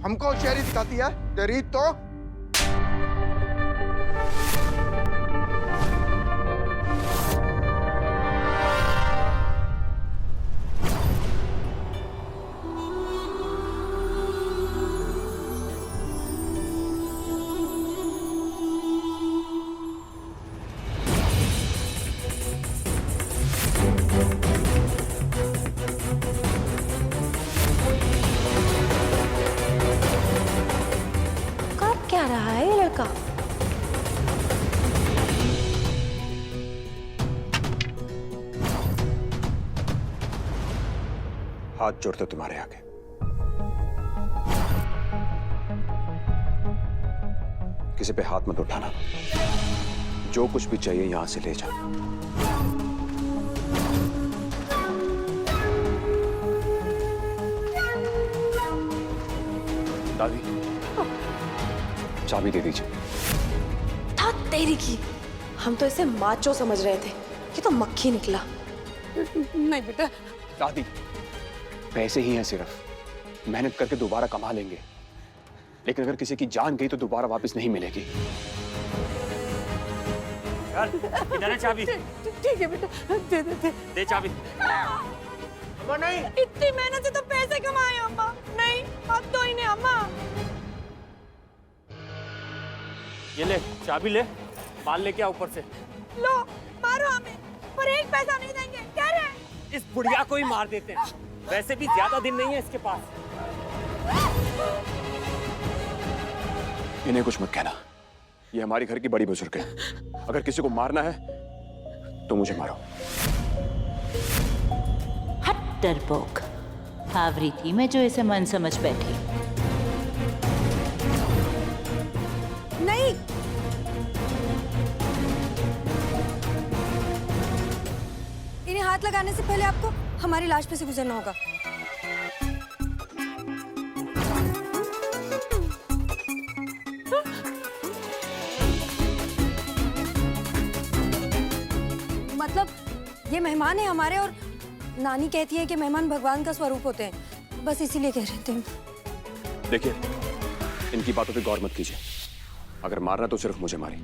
हमको होशियारी दिखाती है तेरी तो। क्या रहा है ये लड़का? हाथ जोड़ते तुम्हारे आगे। किसी पे हाथ मत उठाना। जो कुछ भी चाहिए यहां से ले जा। दादी, चाबी दे दीजिए। था तेरी की, हम तो इसे माचो समझ रहे थे, ये तो मक्खी निकला। नहीं बेटा। दादी, पैसे ही हैं सिर्फ, मेहनत करके दोबारा कमा लेंगे, लेकिन अगर किसी की जान गई तो दोबारा वापस नहीं मिलेगी। चल, इधर है चाबी। ठीक है बेटा, दे दे दे चाबी। अम्मा नहीं, इतनी मेहनत से तो पैसे कमाए अम्मा। नहीं, अब तो ही नहीं अम्मा। ये ले चाबी, ले माल लेके आ ऊपर से। लो मारो हमें, पर एक पैसा नहीं देंगे। कह रहे हैं इस बुढ़िया को ही मार देते हैं, वैसे भी ज्यादा दिन नहीं है इसके पास। इन्हें कुछ मत कहना, ये हमारी घर की बड़ी बुजुर्ग है। अगर किसी को मारना है तो मुझे मारो। हट डरपोक, हावरी थी मैं जो इसे मन समझ बैठी। नहीं, इन्हें हाथ लगाने से पहले आपको हमारी लाश पे से गुजरना होगा। मतलब ये मेहमान है हमारे, और नानी कहती है कि मेहमान भगवान का स्वरूप होते हैं, बस इसीलिए कह रहे थे। देखिए, इनकी बातों पे गौर मत कीजिए। अगर मारना तो सिर्फ मुझे मारी।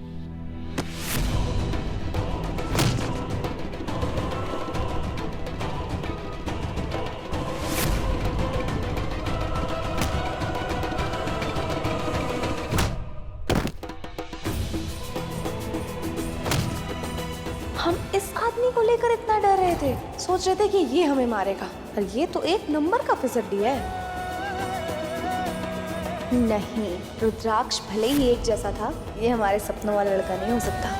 हम इस आदमी को लेकर इतना डर रहे थे, सोच रहे थे कि ये हमें मारेगा, और ये तो एक नंबर का फिसड्डी है। नहीं, रुद्राक्ष भले ही एक जैसा था, ये हमारे सपनों वाला लड़का नहीं हो सकता।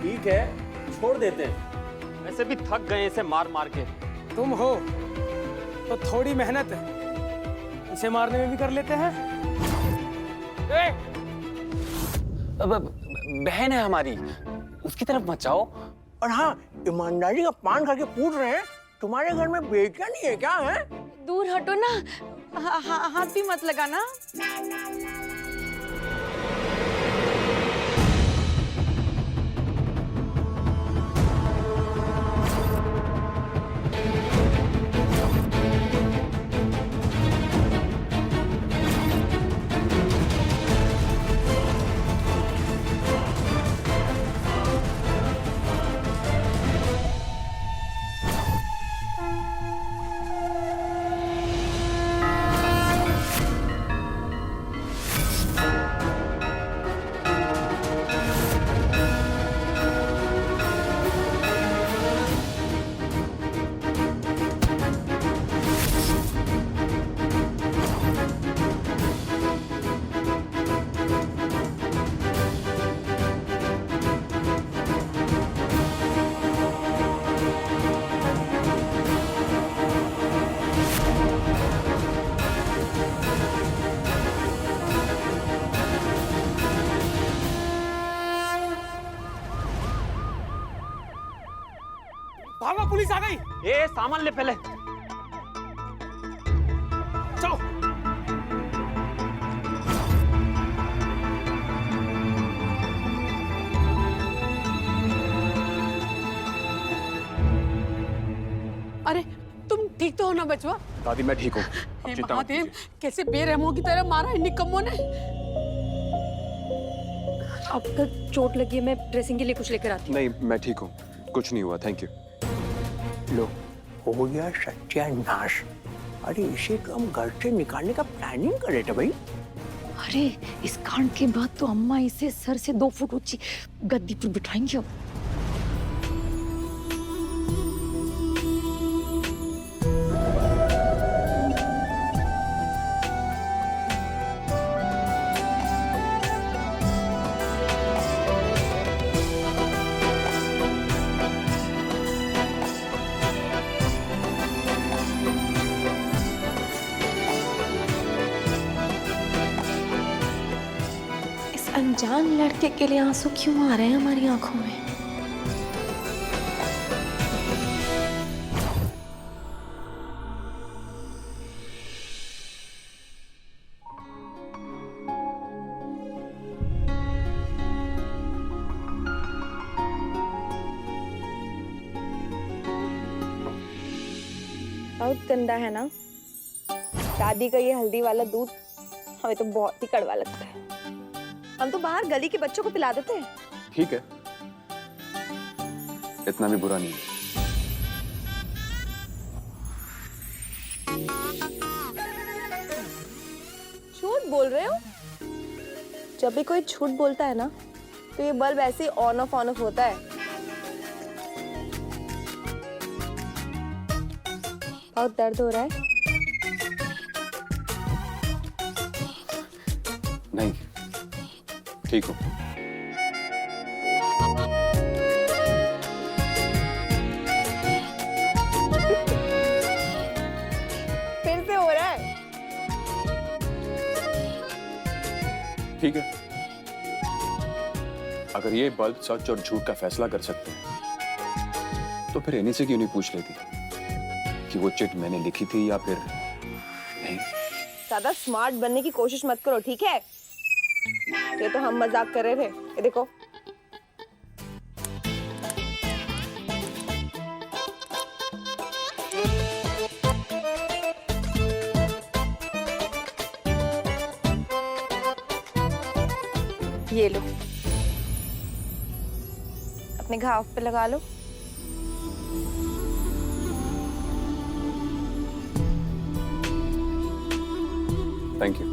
ठीक है, छोड़ देते हैं, वैसे भी थक गए इसे मार मार के। तुम हो तो थोड़ी मेहनत इसे मारने में भी कर लेते हैं। बहन है हमारी, उसकी तरफ मत जाओ। और हाँ, ईमानदारी का पान खा के पूछ रहे हैं, तुम्हारे घर में बेटियां नहीं है क्या? है दूर हटो ना, हाथ भी मत लगाना। भागो, पुलिस आ गई। ए सामान ले पहले। चलो। अरे तुम ठीक तो हो ना बचवा? दादी मैं ठीक हूँ, हे चिंता मत महादेव, कीजिए। कैसे बेरहमों की तरह मारा इन निकम्मों ने। अब तक चोट लगी है, मैं ड्रेसिंग के लिए कुछ लेकर आती हूँ। नहीं मैं ठीक हूँ, कुछ नहीं हुआ, थैंक यू। लो, हो गया सत्यानाश। अरे इसे तो हम घर से निकालने का प्लानिंग कर रहे थे भाई। अरे इस कांड के बाद तो अम्मा इसे सर से 2 फुट ऊंची गद्दी पर बिठाएंगी अब। अनजान लड़के के लिए आंसू क्यों आ रहे हैं हमारी आंखों में? बहुत गंदा है ना? दादी का ये हल्दी वाला दूध हमें तो बहुत ही कड़वा लगता है। हम तो बाहर गली के बच्चों को पिला देते हैं। ठीक है, इतना भी बुरा नहीं है। झूठ बोल रहे हो? जब भी कोई झूठ बोलता है ना, तो ये बल्ब ऐसे ही ऑन ऑफ होता है। बहुत दर्द हो रहा है? नहीं, ठीक हूँ। फिर से हो रहा है? ठीक है, अगर ये बल्ब सच और झूठ का फैसला कर सकते हैं, तो फिर इन्हीं से क्यों नहीं पूछ लेती कि वो चिट मैंने लिखी थी या फिर नहीं? ज्यादा स्मार्ट बनने की कोशिश मत करो, ठीक है? ये तो हम मजाक कर रहे थे। ये देखो, ये लो, अपने घाव पे लगा लो। Thank you.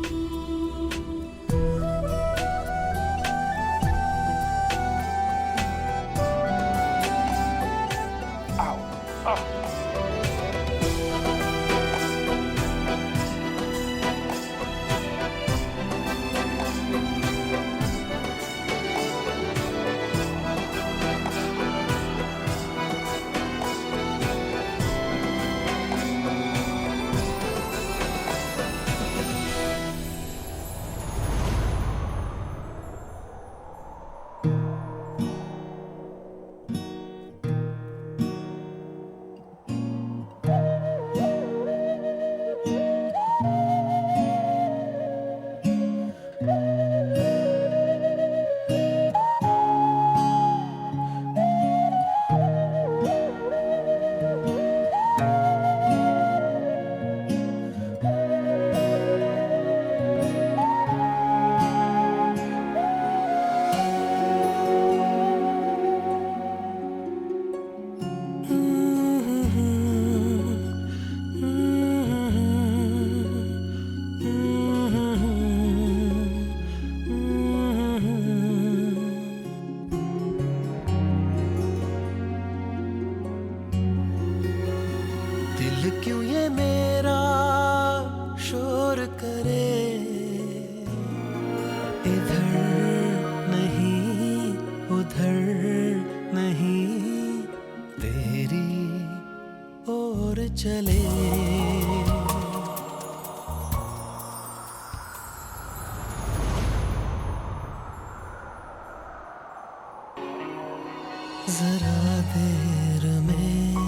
जरा देर में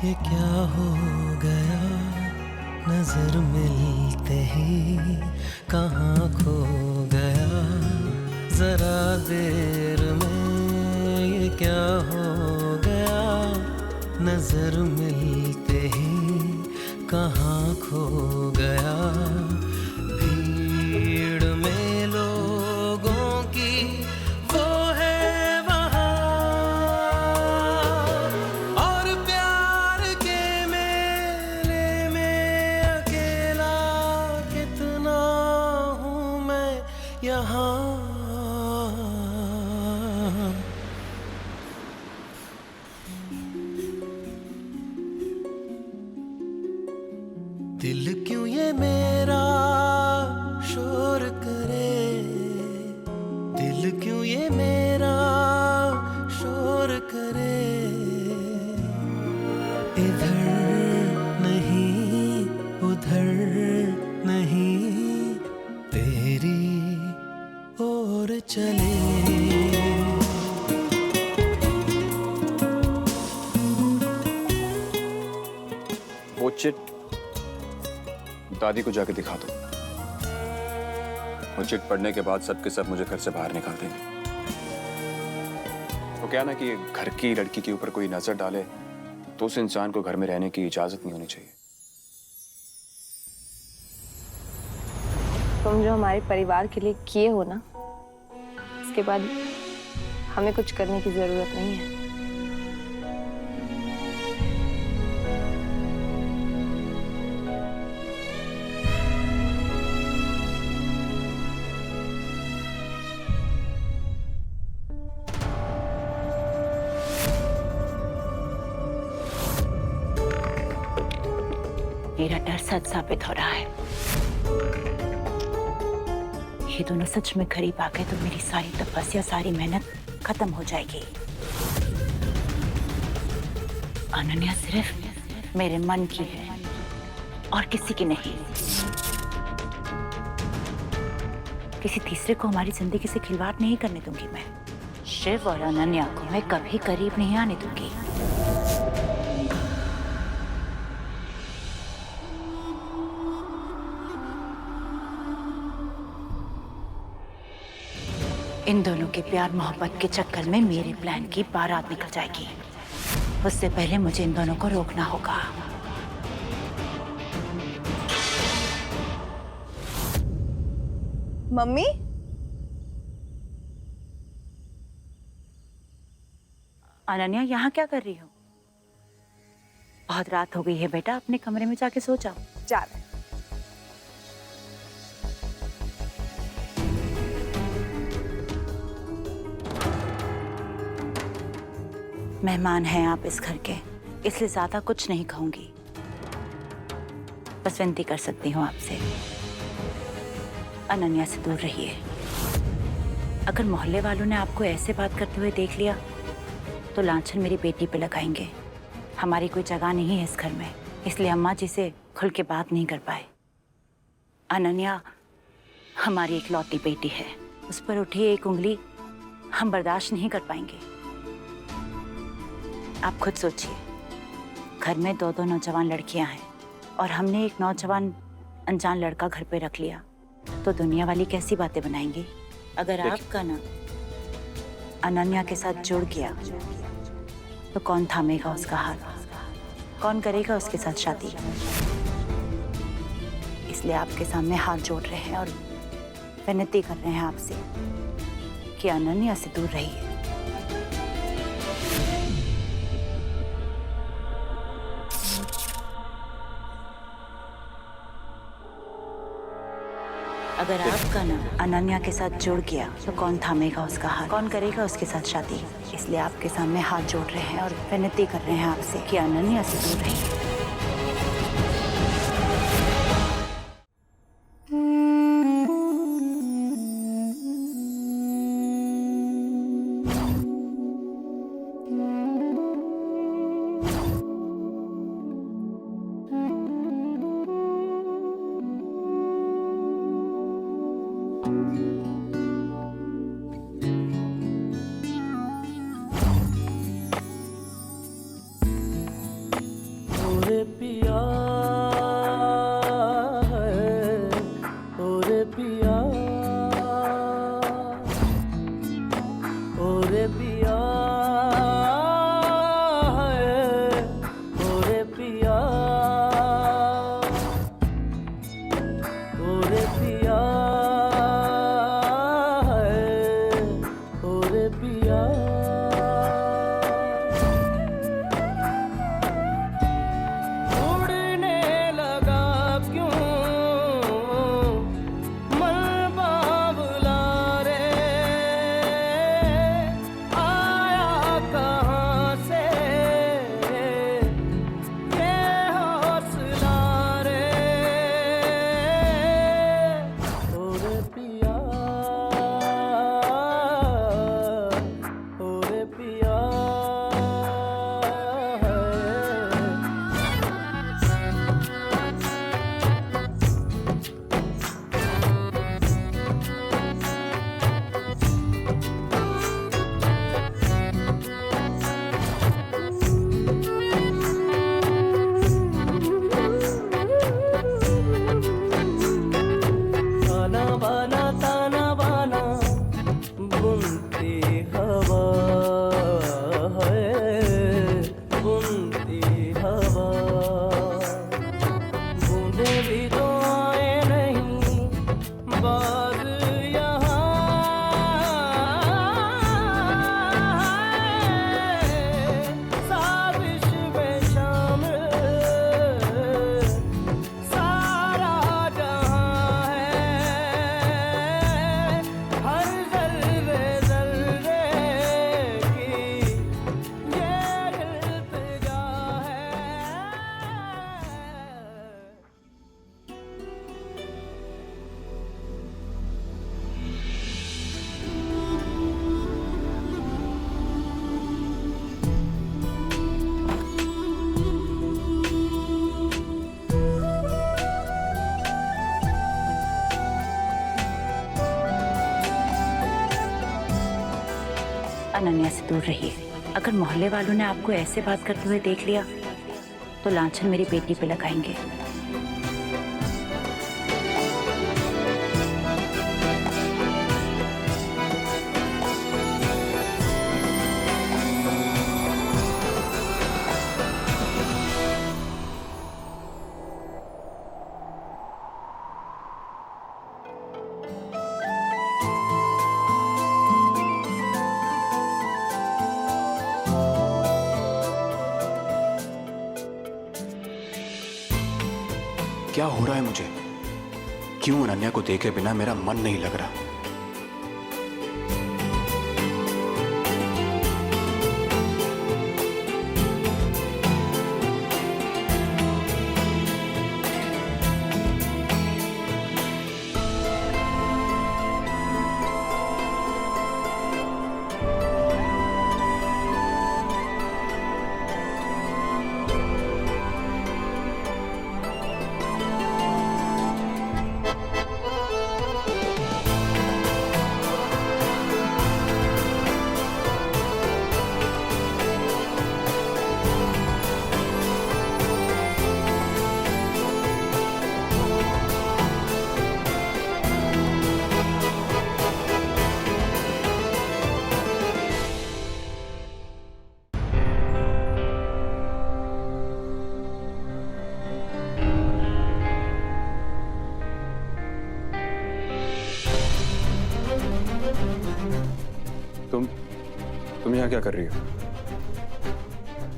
ये क्या हो गया, नजर मिलते ही कहाँ खो गया, जरा देर में ये क्या हो गया, नजर मिलते ही कहाँ खो गया, भीड़ में लोगों की वो है वहाँ, और प्यार के मेले में अकेला कितना हूँ मैं यहाँ। दिल क्यों ये मेरा शोर करे, दिल क्यों ये मेरा शोर करे, इधर नहीं उधर नहीं तेरी ओर चले। वो चिट दादी को जाके दिखा दो। वो चिट पढ़ने के बाद सबके सब मुझे घर से बाहर निकाल देंगे। वो क्या ना कि घर की लड़की के ऊपर कोई नजर डाले तो उस इंसान को घर में रहने की इजाजत नहीं होनी चाहिए। तुम जो हमारे परिवार के लिए किए हो ना, इसके बाद हमें कुछ करने की जरूरत नहीं है। मेरा डर सच साबित हो रहा है। ये दोनों सच में करीब आ गए तो मेरी सारी तपस्या, सारी मेहनत खत्म हो जाएगी। अनन्या सिर्फ मेरे मन की है और किसी की नहीं। किसी तीसरे को हमारी जिंदगी से खिलवाड़ नहीं करने दूंगी मैं। शिव और अनन्या को मैं कभी करीब नहीं आने दूंगी। इन दोनों के प्यार मोहब्बत के चक्कर में मेरे प्लान की बारात निकल जाएगी। उससे पहले मुझे इन दोनों को रोकना होगा। मम्मी, अनन्या यहाँ क्या कर रही हो? बहुत रात हो गई है बेटा, अपने कमरे में जाके सो जाओ। जा रहे। मेहमान हैं आप इस घर के, इसलिए ज्यादा कुछ नहीं कहूंगी। बस विनती कर सकती हूँ आपसे, अनन्या से दूर रहिए। अगर मोहल्ले वालों ने आपको ऐसे बात करते हुए देख लिया तो लांछन मेरी बेटी पे लगाएंगे। हमारी कोई जगह नहीं है इस घर में, इसलिए अम्मा जी से खुल के बात नहीं कर पाए। अनन्या हमारी इकलौती बेटी है, उस पर उठी एक उंगली हम बर्दाश्त नहीं कर पाएंगे। आप खुद सोचिए, घर में दो दो नौजवान लड़कियां हैं और हमने एक नौजवान अनजान लड़का घर पे रख लिया तो दुनिया वाली कैसी बातें बनाएंगी। अगर आपका ना अनन्या के साथ जुड़ गया तो कौन थामेगा उसका हाथ, कौन करेगा उसके साथ शादी। इसलिए आपके सामने हाथ जोड़ रहे हैं और विनती कर रहे हैं आपसे कि अनन्या से दूर रहिए। अगर आपका नाम अनन्या के साथ जुड़ गया तो कौन थामेगा उसका हाथ, कौन करेगा उसके साथ शादी। इसलिए आपके सामने हाथ जोड़ रहे हैं और विनती कर रहे हैं आपसे कि अनन्या से दूर रहिए। अनन्या से दूर रहिए। अगर मोहल्ले वालों ने आपको ऐसे बात करते हुए देख लिया तो लांछन मेरी बेटी पे लगाएंगे। क्या हो रहा है मुझे? क्यों अनन्या को देखे बिना मेरा मन नहीं लग रहा? तुम यहाँ क्या कर रही हो?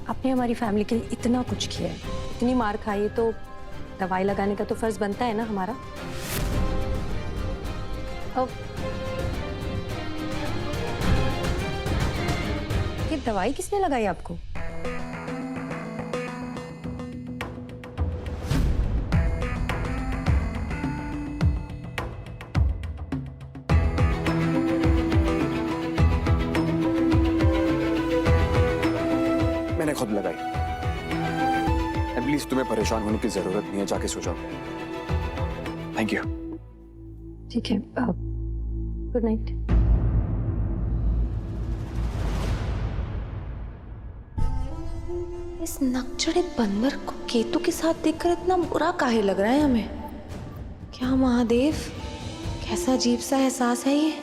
आपने हमारी फैमिली के लिए इतना कुछ किया है, इतनी मार खाई है, तो दवाई लगाने का तो फर्ज बनता है ना हमारा। अब ये दवाई किसने लगाई आपको? मैंने खुद लगाई। एटलीस्ट तुम्हें परेशान होने की जरूरत नहीं है, जाके सो जाओ। Thank you. ठीक है, गुड नाइट। इस नकचढ़े बंदर को केतु के साथ देखकर इतना बुरा काहे लग रहा है हमें? क्या महादेव, कैसा अजीब सा एहसास है ये।